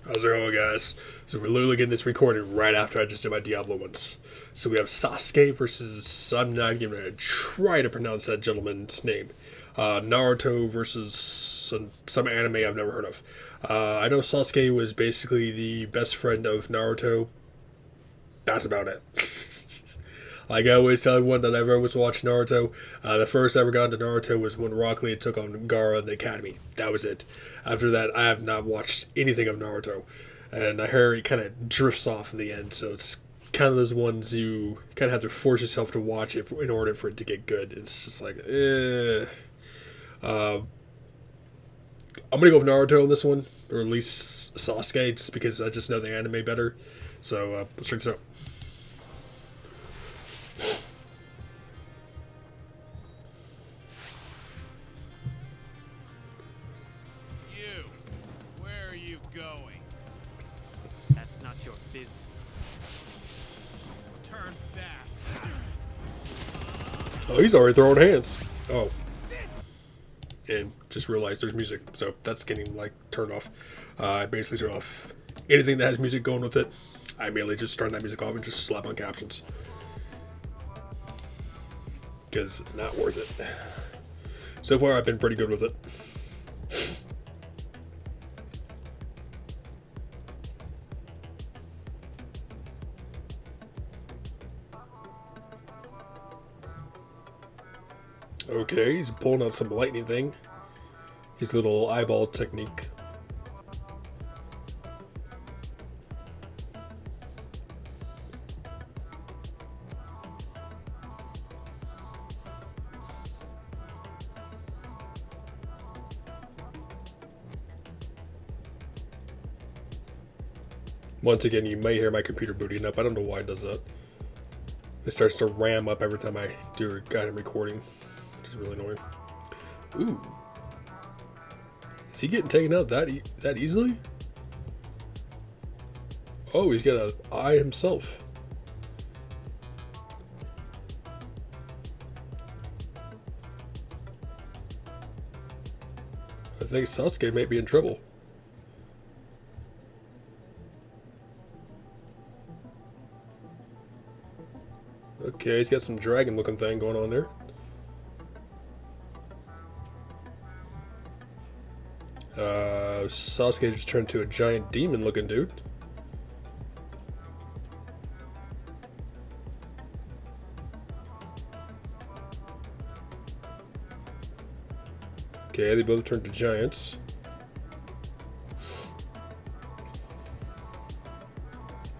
How's it going, guys? So we're literally getting this recorded right after I just did my Diablo ones. So we have Sasuke versus, I'm not even going to try to pronounce that gentleman's name. Naruto versus some anime I've never heard of. I know Sasuke was basically the best friend of Naruto. That's about it. Like I always tell everyone that I've always watched Naruto, the first I ever got into Naruto was when Rock Lee took on Gaara in the Academy. That was it. After that, I have not watched anything of Naruto. And I hear it kind of drifts off in the end, so it's kind of those ones you kind of have to force yourself to watch it in order for it to get good. It's just like, I'm going to go with Naruto on this one, or at least Sasuke, just because I just know the anime better. So, let's check this out. Where are you going? That's not your business. Turn back. Oh, he's already throwing hands. Oh. And just realized there's music, so that's getting, like, turned off. I basically turn off anything that has music going with it. I immediately just turn that music off and just slap on captions. Because it's not worth it. So far, I've been pretty good with it. Okay, he's pulling out some lightning thing. His little eyeball technique. Once again, you may hear my computer booting up. I don't know why it does that. It starts to ram up every time I do a guided recording, which is really annoying. Ooh. Is he getting taken out that easily? Oh, he's got an eye himself. I think Sasuke might be in trouble. Okay, he's got some dragon looking thing going on there. Sasuke just turned to a giant demon looking dude. Okay, they both turned to giants.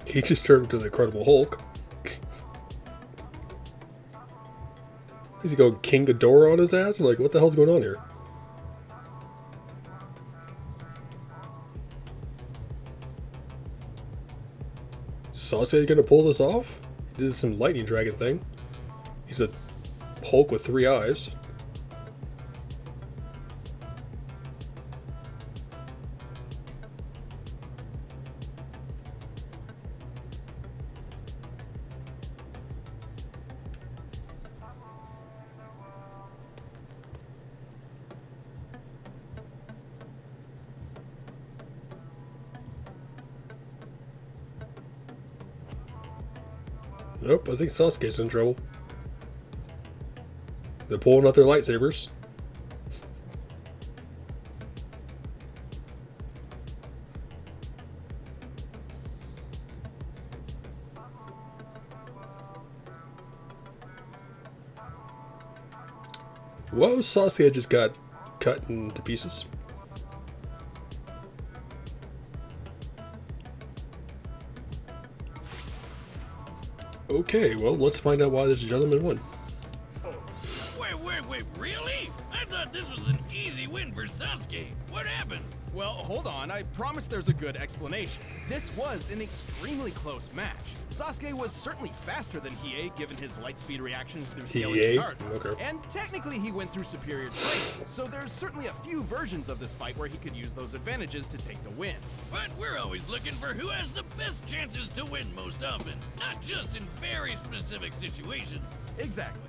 He just turned to the Incredible Hulk. Is he going King Ghidorah on his ass? I'm like, what the hell's going on here? Sasuke gonna pull this off? He did some lightning dragon thing. He's a Hulk with 3 eyes. Nope, I think Sasuke's in trouble. They're pulling out their lightsabers. Whoa, Sasuke just got cut into pieces. Okay, well, let's find out why this gentleman won. Wait, really? I thought this was an easy win for Sasuke. What happened? Well, hold on. I promise there's a good explanation. This was an extremely close match. Sasuke was certainly faster than Hiei, given his light speed reactions through scaling his guard. Okay. And technically he went through superior training, so there's certainly a few versions of this fight where he could use those advantages to take the win. But we're always looking for who has the best chances to win most often, not just in very specific situations. Exactly.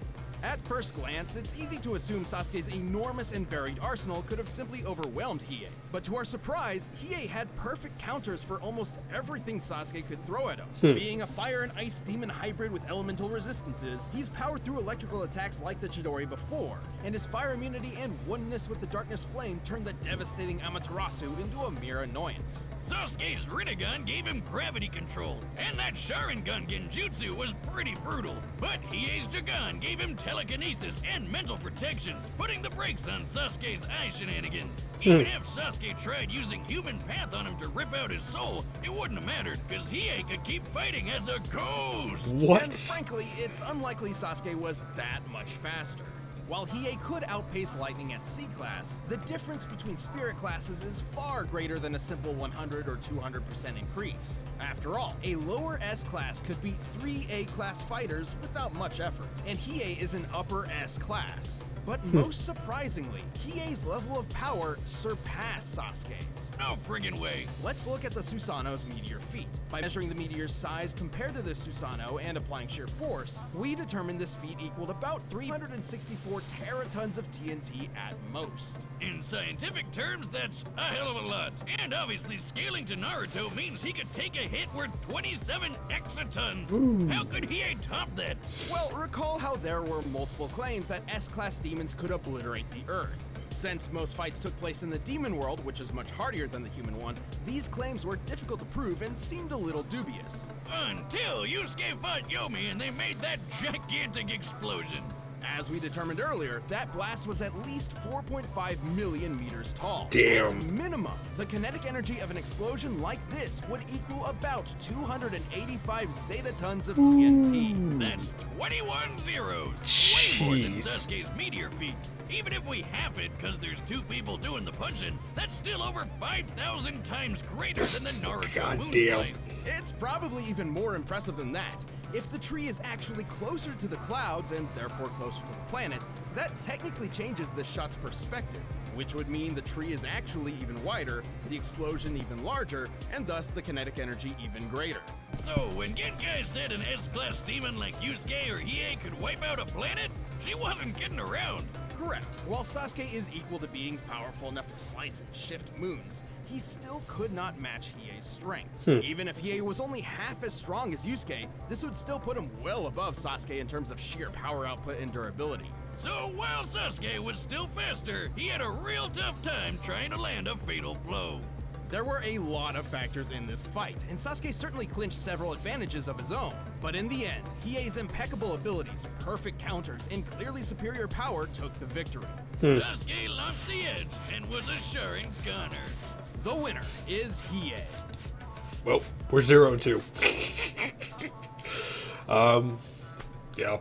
At first glance, it's easy to assume Sasuke's enormous and varied arsenal could have simply overwhelmed Hiei. But to our surprise, Hiei had perfect counters for almost everything Sasuke could throw at him. Being a fire and ice demon hybrid with elemental resistances, he's powered through electrical attacks like the Chidori before, and his fire immunity and oneness with the darkness flame turned the devastating Amaterasu into a mere annoyance. Sasuke's Rinnegan gave him gravity control, and that Sharingan Genjutsu was pretty brutal. But Hiei's Jagan gave him telekinesis and mental protections, putting the brakes on Sasuke's eye shenanigans. Even if Sasuke tried using human path on him to rip out his soul, it wouldn't have mattered, because Hiei could keep fighting as a ghost. What? And frankly, it's unlikely Sasuke was that much faster. While Hiei could outpace Lightning at C-Class, the difference between Spirit classes is far greater than a simple 100 or 200% increase. After all, a lower S-Class could beat 3 A-Class fighters without much effort, and Hiei is an upper S-Class. But most surprisingly, Hiei's level of power surpassed Sasuke's. No friggin' way. Let's look at the Susanoo's meteor feat. By measuring the meteor's size compared to the Susanoo and applying sheer force, we determined this feat equaled about 364 teratons of TNT at most. In scientific terms, that's a hell of a lot. And obviously, scaling to Naruto means he could take a hit worth 27 exatons. How could Hiei top that? Well, recall how there were multiple claims that S-Class demons could obliterate the Earth. Since most fights took place in the demon world, which is much hardier than the human one, these claims were difficult to prove and seemed a little dubious. Until Yusuke fought Yomi and they made that gigantic explosion. As we determined earlier, that blast was at least 4.5 million meters tall. Damn. At minimum, the kinetic energy of an explosion like this would equal about 285 zetatons of TNT. That's 21 zeros. Way more than Jeez. Sasuke's meteor feat. Even if we half it, because there's 2 people doing the punching, that's still over 5,000 times greater than the Naruto God moon damn. size. It's probably even more impressive than that. If the tree is actually closer to the clouds and therefore closer to the planet, that technically changes the shot's perspective, which would mean the tree is actually even wider, the explosion even larger, and thus the kinetic energy even greater. So, when Genkai said an S-Class demon like Yusuke or Hiei could wipe out a planet, she wasn't kidding around. Correct. While Sasuke is equal to beings powerful enough to slice and shift moons, he still could not match Hiei's strength. Even if Hiei was only half as strong as Yusuke, this would still put him well above Sasuke in terms of sheer power output and durability. So, while Sasuke was still faster, he had a real tough time trying to land a fatal blow. There were a lot of factors in this fight, and Sasuke certainly clinched several advantages of his own. But in the end, Hiei's impeccable abilities, perfect counters, and clearly superior power took the victory. Sasuke lost the edge and was a Sharinganer. The winner is Hiei. Well, we're 0-2. Yeah.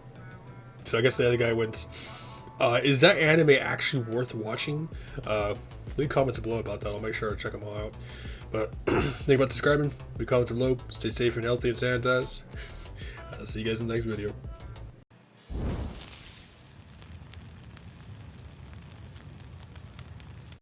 So I guess the other guy wins. Is that anime actually worth watching? Leave comments below about that. I'll make sure to check them all out. But think about subscribing. Leave comments below. Stay safe and healthy and sanitize. See you guys in the next video.